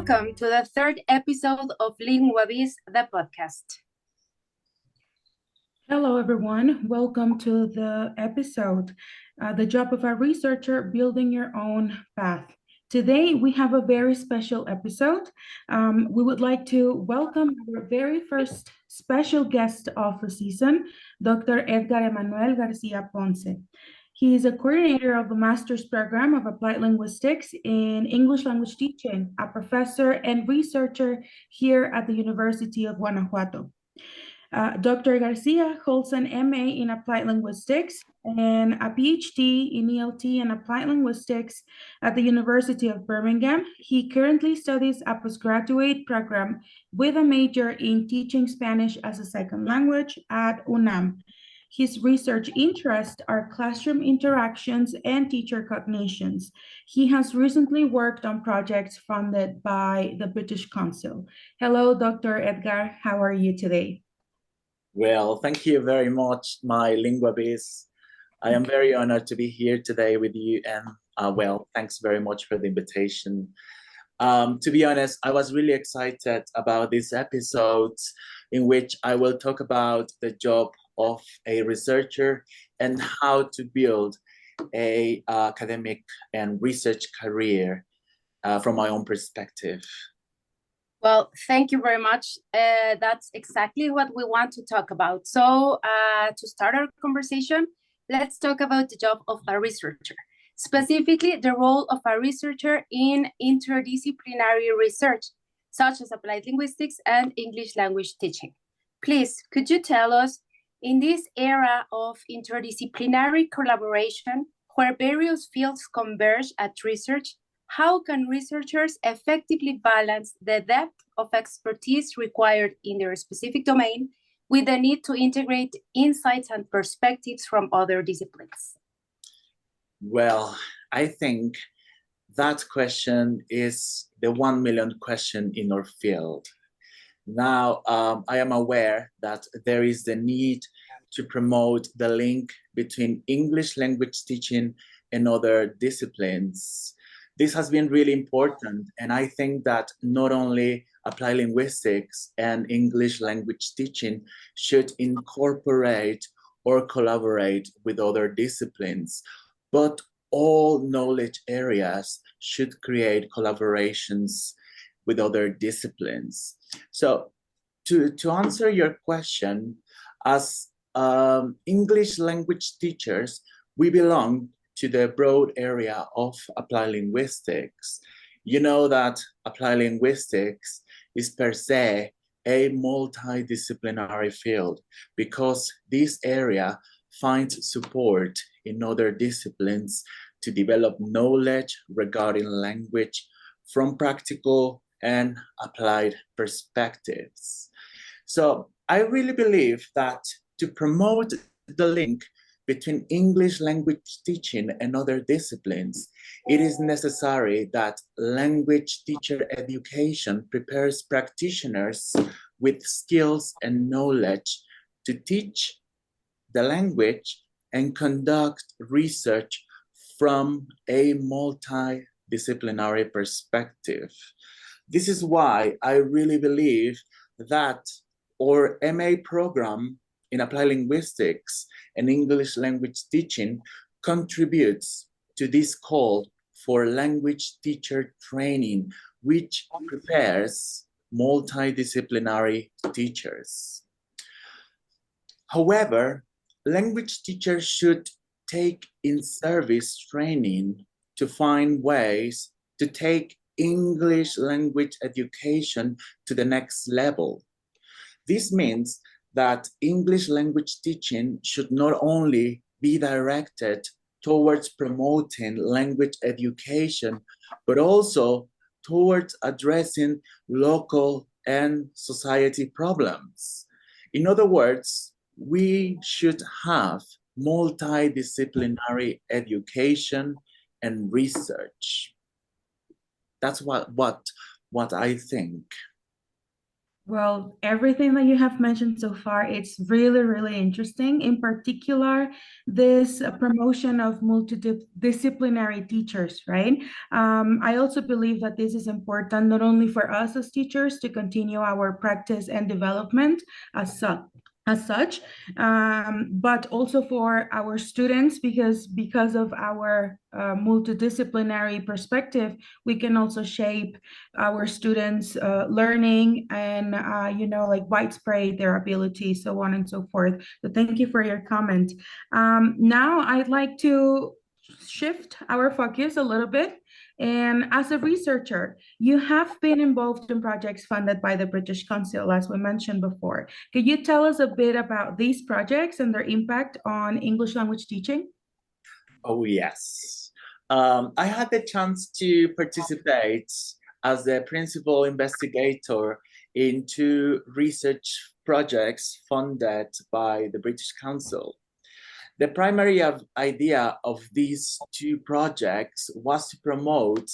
Welcome to the third episode of LinguaBiz, the podcast. Hello, everyone. Welcome to the episode, The Job of a Researcher, Building Your Own Path. Today, we have a very special episode. We would like to welcome our very first special guest of the season, Dr. Edgar Emmanuell García Ponce. He is a coordinator of the Master's Program of Applied Linguistics in English Language Teaching, a professor and researcher here at the University of Guanajuato. Dr. Garcia holds an MA in Applied Linguistics and a PhD in ELT and Applied Linguistics at the University of Birmingham. He currently studies a postgraduate program with a major in teaching Spanish as a second language at UNAM. His research interests are classroom interactions and teacher cognitions. He has recently worked on projects funded by the British Council. Hello, Dr. Edgar. How are you today? Well, thank you very much, my LinguaBiz. I am very honored to be here today with you, and thanks very much for the invitation. To be honest, I was really excited about this episode in which I will talk about the job of a researcher and how to build a academic and research career from my own perspective. Well, thank you very much. That's exactly what we want to talk about. So to start our conversation, let's talk about the job of a researcher, specifically the role of a researcher in interdisciplinary research, such as applied linguistics and English language teaching. Please, could you tell us, in this era of interdisciplinary collaboration, where various fields converge at research, how can researchers effectively balance the depth of expertise required in their specific domain with the need to integrate insights and perspectives from other disciplines? Well, I think that question is the 1 million question in our field. Now, I am aware that there is the need to promote the link between English language teaching and other disciplines. This has been really important, and I think that not only applied linguistics and English language teaching should incorporate or collaborate with other disciplines, but all knowledge areas should create collaborations with other disciplines. So to answer your question, as English language teachers, we belong to the broad area of applied linguistics. You know that applied linguistics is per se a multidisciplinary field because this area finds support in other disciplines to develop knowledge regarding language from practical and applied perspectives. So I really believe that to promote the link between English language teaching and other disciplines, it is necessary that language teacher education prepares practitioners with skills and knowledge to teach the language and conduct research from a multidisciplinary perspective. This is why I really believe that our MA program in applied linguistics and English language teaching contributes to this call for language teacher training, which prepares multidisciplinary teachers. However, language teachers should take in-service training to find ways to take English language education to the next level. This means that English language teaching should not only be directed towards promoting language education, but also towards addressing local and society problems. In other words, we should have multidisciplinary education and research. That's what I think. Well, everything that you have mentioned so far, it's really, really interesting. In particular, this promotion of multidisciplinary teachers, right? I also believe that this is important not only for us as teachers to continue our practice and development as such, but also for our students, because of our multidisciplinary perspective, we can also shape our students' learning and, like widespread their abilities, so on and so forth. So thank you for your comment. Now I'd like to shift our focus a little bit. And as a researcher, you have been involved in projects funded by the British Council, as we mentioned before. Could you tell us a bit about these projects and their impact on English language teaching? Oh, yes. I had the chance to participate as the principal investigator in two research projects funded by the British Council. The primary idea of these two projects was to promote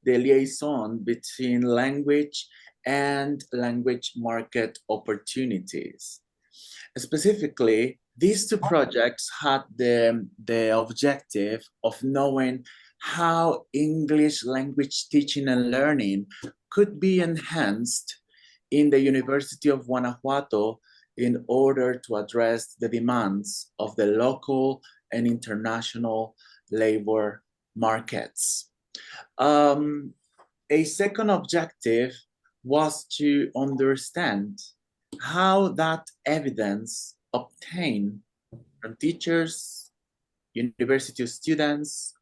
the liaison between language and language market opportunities. Specifically, these two projects had the objective of knowing how English language teaching and learning could be enhanced in the University of Guanajuato in order to address the demands of the local and international labor markets. A second objective was to understand how that evidence obtained from teachers, university students,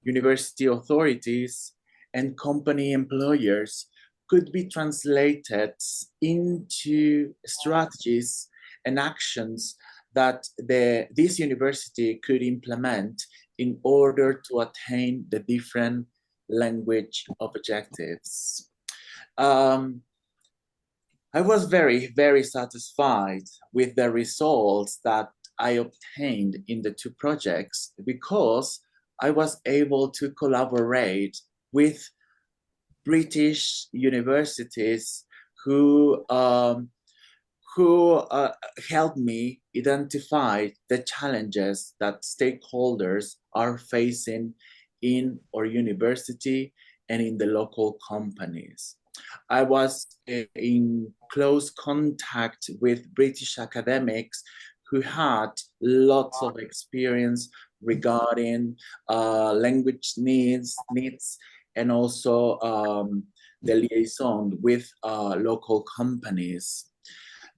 university authorities, and company employers could be translated into strategies and actions that this university could implement in order to attain the different language objectives. I was very, very satisfied with the results that I obtained in the two projects because I was able to collaborate with British universities who helped me identify the challenges that stakeholders are facing in our university and in the local companies. I was in close contact with British academics who had lots of experience regarding language needs, and also the liaison with local companies.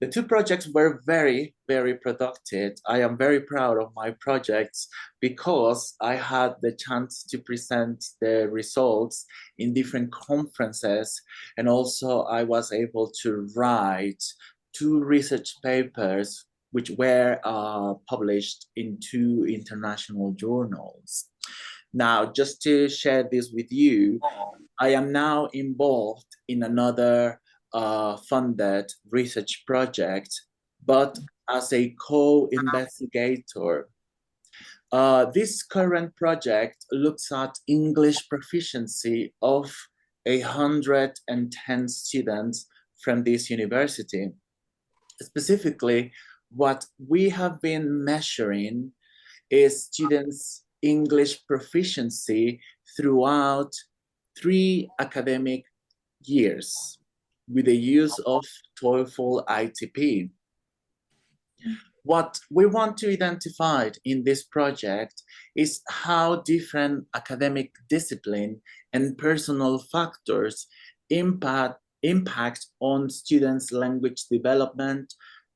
The two projects were very, very productive. I am very proud of my projects because I had the chance to present the results in different conferences, and also I was able to write two research papers which were published in two international journals. Now, just to share this with you, I am now involved in another funded research project, but as a co-investigator. This current project looks at English proficiency of 110 students from this university. Specifically, what we have been measuring is students' English proficiency throughout 3 academic years with the use of TOEFL ITP. What we want to identify in this project is how different academic discipline and personal factors impact on students' language development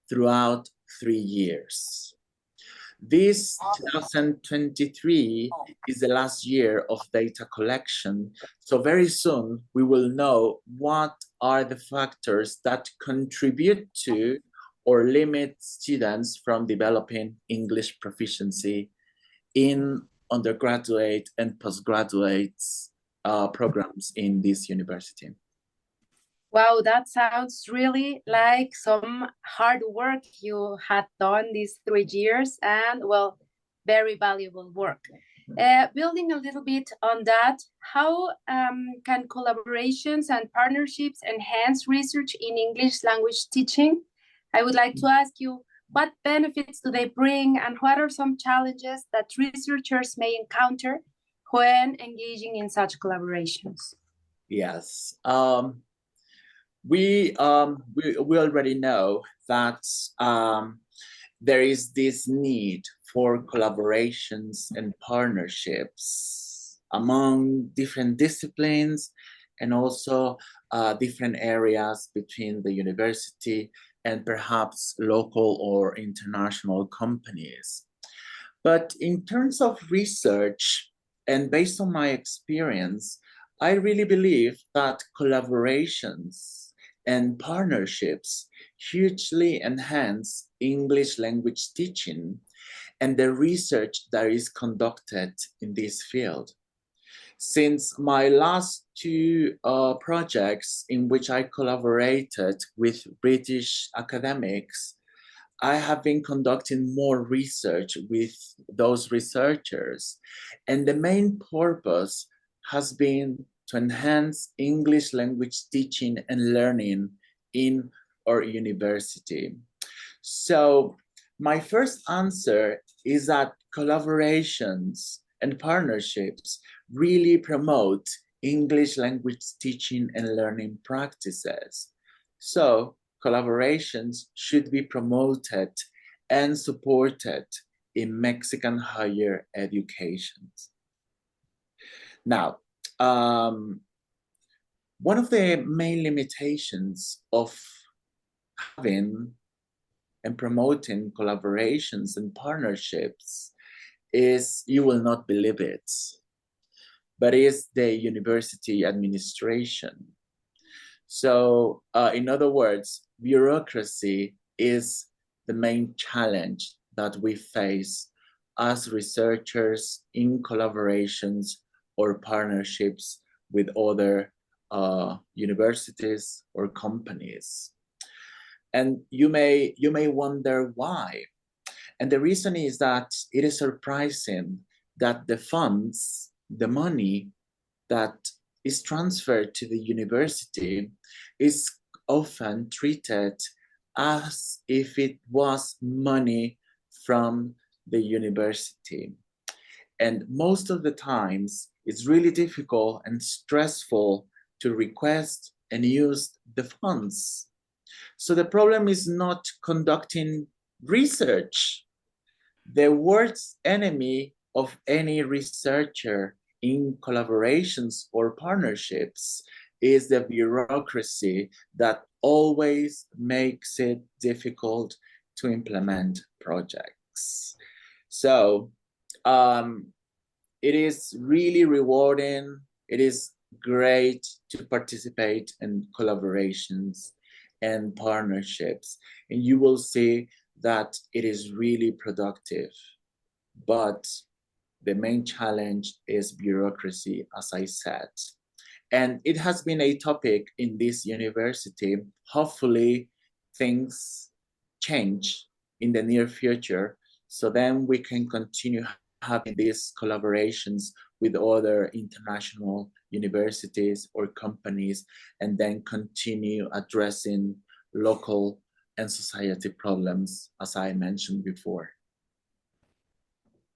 throughout 3 years. This 2023 is the last year of data collection. So very soon we will know what are the factors that contribute to or limit students from developing English proficiency in undergraduate and postgraduate programs in this university. Wow, that sounds really like some hard work you had done these 3 years, and well, very valuable work. Building a little bit on that, how can collaborations and partnerships enhance research in English language teaching? I would like to ask you, what benefits do they bring, and what are some challenges that researchers may encounter when engaging in such collaborations? Yes. We already know that there is this need for collaborations and partnerships among different disciplines and also different areas between the university and perhaps local or international companies. But in terms of research, and based on my experience, I really believe that collaborations and partnerships hugely enhance English language teaching and the research that is conducted in this field. Since my last two projects in which I collaborated with British academics, I have been conducting more research with those researchers, and the main purpose has been to enhance English language teaching and learning in our university. So my first answer is that collaborations and partnerships really promote English language teaching and learning practices. So collaborations should be promoted and supported in Mexican higher education. Now, one of the main limitations of having and promoting collaborations and partnerships is, you will not believe it, but is the university administration. So in other words, bureaucracy is the main challenge that we face as researchers in collaborations or partnerships with other universities or companies. And you may wonder why. And the reason is that it is surprising that the funds, the money that is transferred to the university is often treated as if it was money from the university. And most of the times, it's really difficult and stressful to request and use the funds. So the problem is not conducting research. The worst enemy of any researcher in collaborations or partnerships is the bureaucracy that always makes it difficult to implement projects. So it is really rewarding. It is great to participate in collaborations and partnerships, and you will see that it is really productive. But the main challenge is bureaucracy, as I said. And it has been a topic in this university. Hopefully things change in the near future, so then we can continue having these collaborations with other international universities or companies, and then continue addressing local and society problems, as I mentioned before.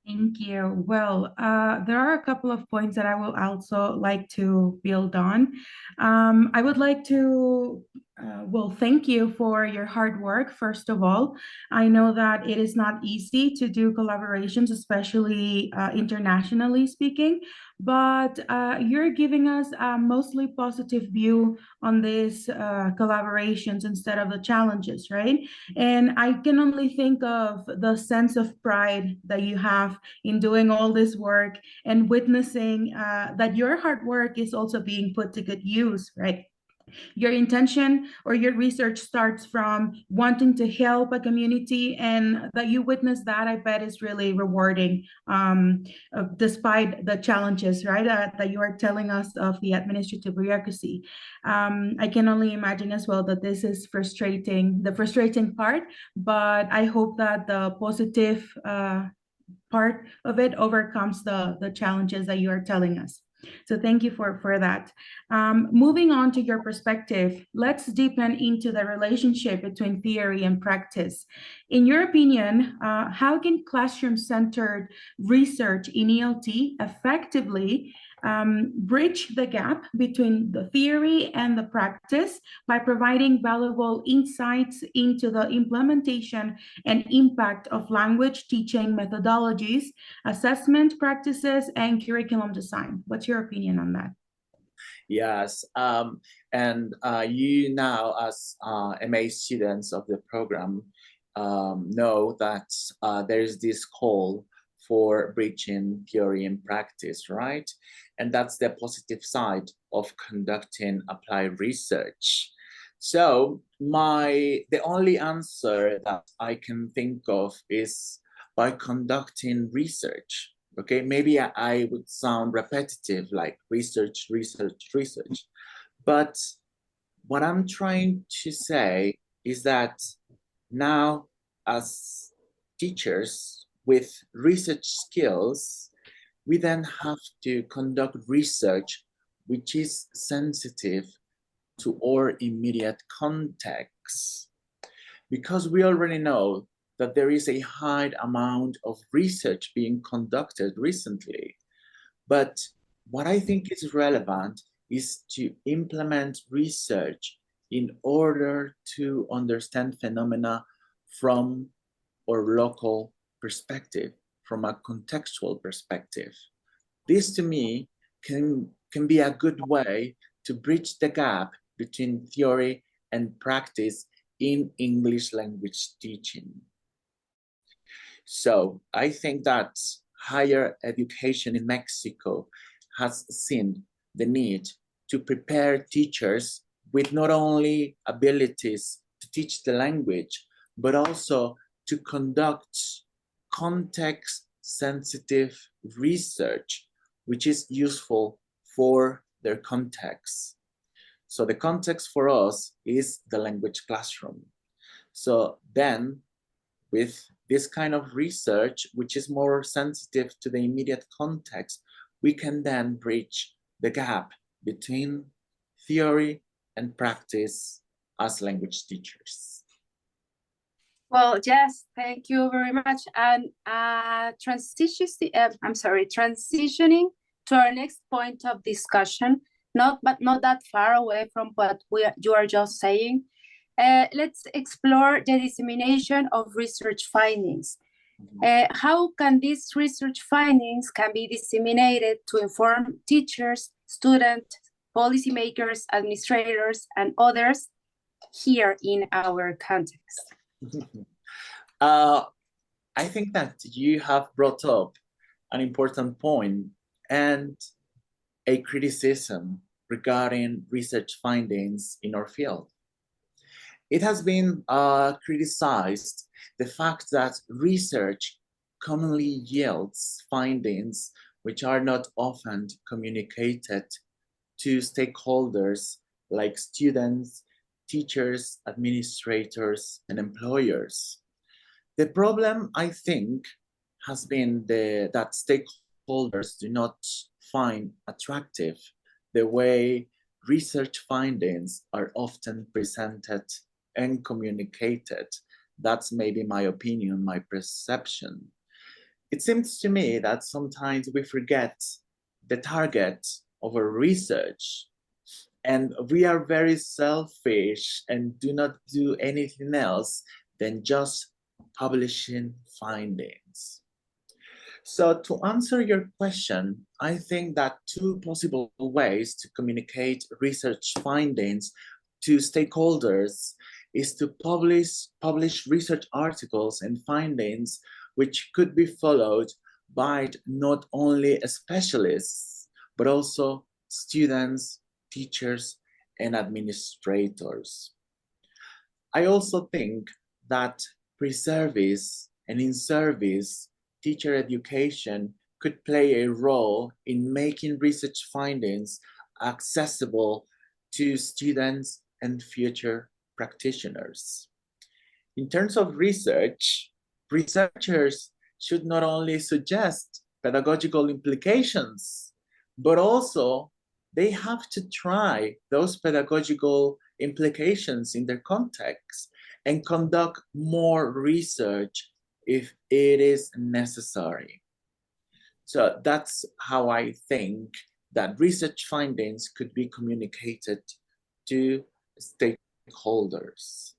Thank you. Well, there are a couple of points that I will also like to build on. I would like to, well, thank you for your hard work, first of all. I know that it is not easy to do collaborations, especially internationally speaking, but you're giving us a mostly positive view on these collaborations instead of the challenges, right? And I can only think of the sense of pride that you have in doing all this work and witnessing that your hard work is also being put to good use, right? Your intention or your research starts from wanting to help a community, and that you witness that, I bet, is really rewarding, despite the challenges, right, that you are telling us of the administrative bureaucracy. I can only imagine as well that this is frustrating, the frustrating part, but I hope that the positive part of it overcomes the challenges that you are telling us. So thank you for that. Moving on to your perspective, let's deepen into the relationship between theory and practice. In your opinion, how can classroom-centered research in ELT effectively bridge the gap between the theory and the practice by providing valuable insights into the implementation and impact of language teaching methodologies, assessment practices, and curriculum design? What's your opinion on that? Yes, and you now, as MA students of the program, know that there is this call for bridging theory and practice, right? And that's the positive side of conducting applied research. So the only answer that I can think of is by conducting research. Okay, maybe I would sound repetitive, like research, but what I'm trying to say is that now, as teachers with research skills, we then have to conduct research which is sensitive to our immediate context, because we already know that there is a high amount of research being conducted recently. But what I think is relevant is to implement research in order to understand phenomena from our local perspective, from a contextual perspective. This, to me, can be a good way to bridge the gap between theory and practice in English language teaching. So I think that higher education in Mexico has seen the need to prepare teachers with not only abilities to teach the language, but also to conduct context-sensitive research, which is useful for their context. So the context for us is the language classroom. So then, with this kind of research, which is more sensitive to the immediate context, we can then bridge the gap between theory and practice as language teachers. Well, yes, thank you very much. And transitioning to our next point of discussion, not that far away from what you are just saying. Let's explore the dissemination of research findings. How can these research findings can be disseminated to inform teachers, students, policymakers, administrators, and others here in our context? I think that you have brought up an important point and a criticism regarding research findings in our field. It has been criticized the fact that research commonly yields findings which are not often communicated to stakeholders like students, teachers, administrators, and employers. The problem, I think, has been that stakeholders do not find attractive the way research findings are often presented and communicated. That's maybe my opinion, my perception. It seems to me that sometimes we forget the target of our research, and we are very selfish and do not do anything else than just publishing findings. So to answer your question, I think that two possible ways to communicate research findings to stakeholders is to publish research articles and findings which could be followed by not only specialists, but also students, teachers, and administrators. I also think that pre-service and in-service teacher education could play a role in making research findings accessible to students and future practitioners. In terms of research, researchers should not only suggest pedagogical implications, but also they have to try those pedagogical implications in their context and conduct more research if it is necessary. So that's how I think that research findings could be communicated to stakeholders.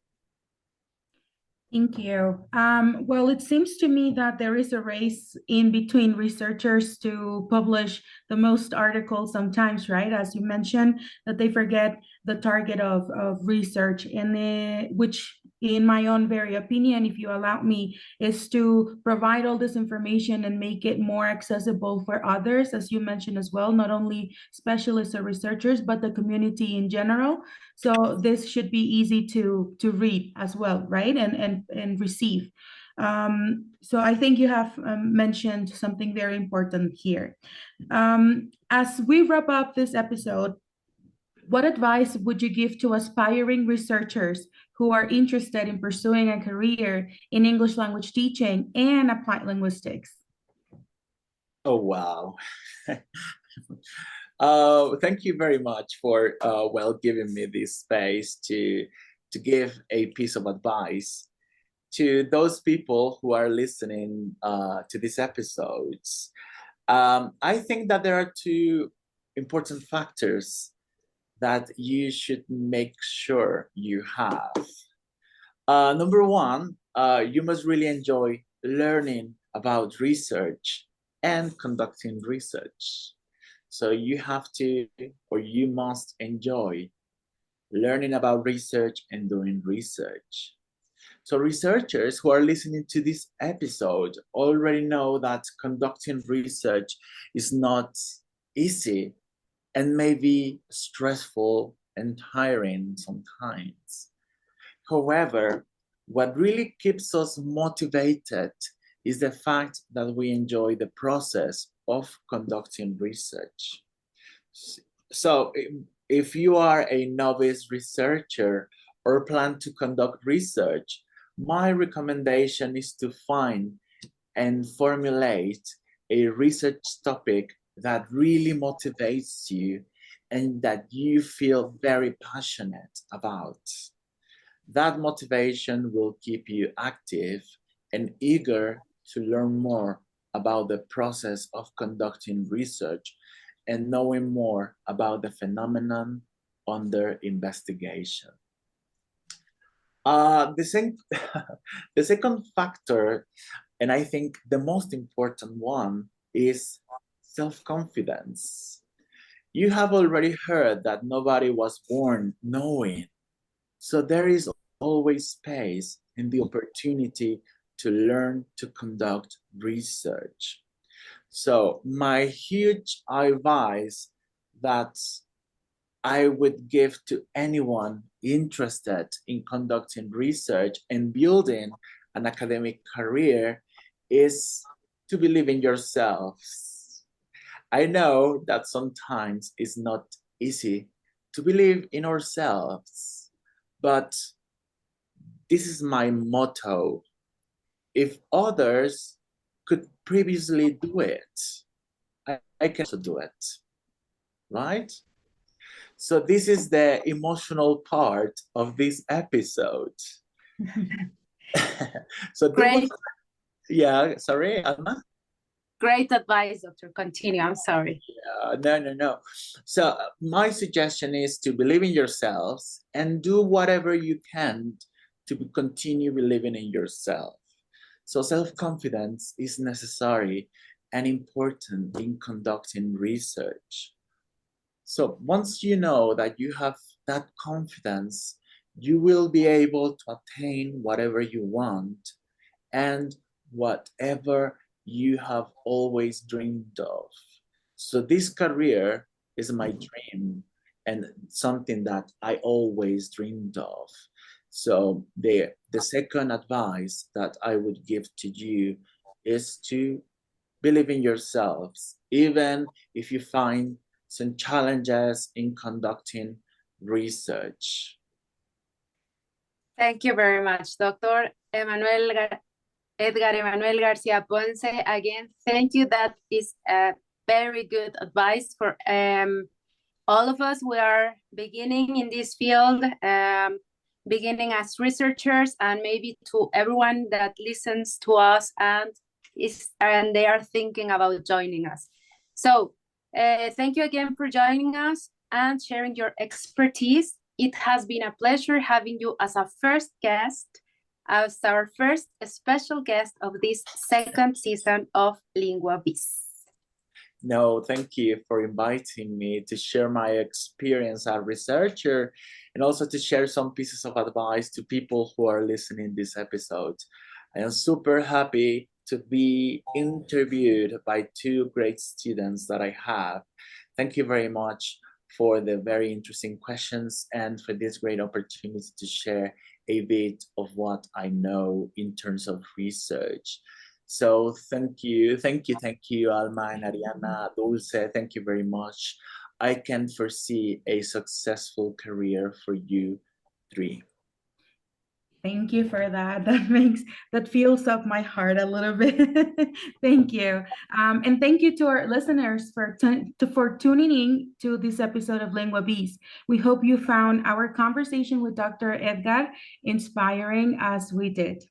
Thank you. Well, it seems to me that there is a race in between researchers to publish the most articles sometimes, right? As you mentioned, that they forget the target of research, and which, in my own very opinion, if you allow me, is to provide all this information and make it more accessible for others, as you mentioned as well, not only specialists or researchers, but the community in general. So this should be easy to read as well, right? And receive. So I think you have mentioned something very important here. As we wrap up this episode, what advice would you give to aspiring researchers who are interested in pursuing a career in English language teaching and applied linguistics? Oh, wow. Thank you very much for giving me this space to give a piece of advice to those people who are listening to these episodes. I think that there are two important factors that you should make sure you have. Number one, you must really enjoy learning about research and conducting research. So you have to, or you must enjoy learning about research and doing research. So researchers who are listening to this episode already know that conducting research is not easy and may be stressful and tiring sometimes. However, what really keeps us motivated is the fact that we enjoy the process of conducting research. So if you are a novice researcher or plan to conduct research, my recommendation is to find and formulate a research topic that really motivates you and that you feel very passionate about. That motivation will keep you active and eager to learn more about the process of conducting research and knowing more about the phenomenon under investigation. The second factor, and I think the most important one, is self-confidence. You have already heard that nobody was born knowing. So there is always space and the opportunity to learn to conduct research. So my huge advice that I would give to anyone interested in conducting research and building an academic career is to believe in yourselves. I know that sometimes it's not easy to believe in ourselves, but this is my motto. If others could previously do it, I can also do it, right? So this is the emotional part of this episode. So Great. Yeah, sorry, Alma? Great advice, Doctor. Continue. I'm sorry. No. So my suggestion is to believe in yourselves and do whatever you can to continue believing in yourself. So self-confidence is necessary and important in conducting research. So once you know that you have that confidence, you will be able to attain whatever you want and whatever you have always dreamed of. So this career is my dream and something that I always dreamed of. So the second advice that I would give to you is to believe in yourselves, even if you find some challenges in conducting research. Thank you very much, Dr. Emmanuel Edgar Emmanuell García Ponce. Again, thank you. That is a very good advice for all of us. We are beginning in this field, beginning as researchers, and maybe to everyone that listens to us and they are thinking about joining us. So thank you again for joining us and sharing your expertise. It has been a pleasure having you as our first guest, as our first special guest of this second season of Lingua Vis. No, thank you for inviting me to share my experience as a researcher and also to share some pieces of advice to people who are listening this episode. I am super happy to be interviewed by two great students that I have. Thank you very much for the very interesting questions and for this great opportunity to share a bit of what I know in terms of research. So thank you, Alma and Ariana, Dulce, thank you very much. I can foresee a successful career for you three. Thank you for that. That fills up my heart a little bit. Thank you. And thank you to our listeners for tuning in to this episode of Lingua Vis. We hope you found our conversation with Dr. Edgar inspiring as we did.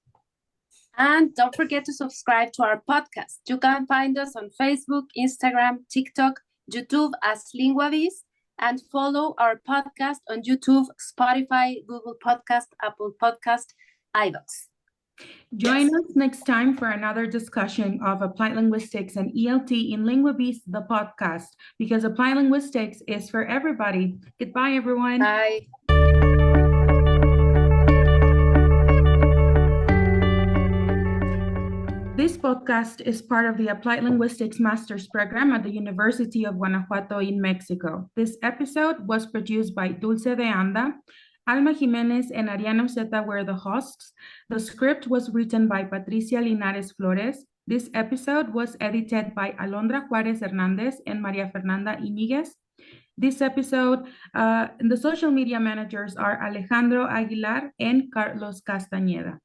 And don't forget to subscribe to our podcast. You can find us on Facebook, Instagram, TikTok, YouTube as Lingua Vis, and follow our podcast on YouTube, Spotify, Google Podcast, Apple Podcast, iVoox. Join us next time for another discussion of applied linguistics and ELT in Lingua Vis, the podcast, because applied linguistics is for everybody. Goodbye, everyone. Bye. This podcast is part of the Applied Linguistics Master's Program at the University of Guanajuato in Mexico. This episode was produced by Dulce de Anda. Alma Jimenez and Ariana Zeta were the hosts. The script was written by Patricia Linares Flores. This episode was edited by Alondra Juarez Hernandez and Maria Fernanda Iniguez. This episode, the social media managers are Alejandro Aguilar and Carlos Castañeda.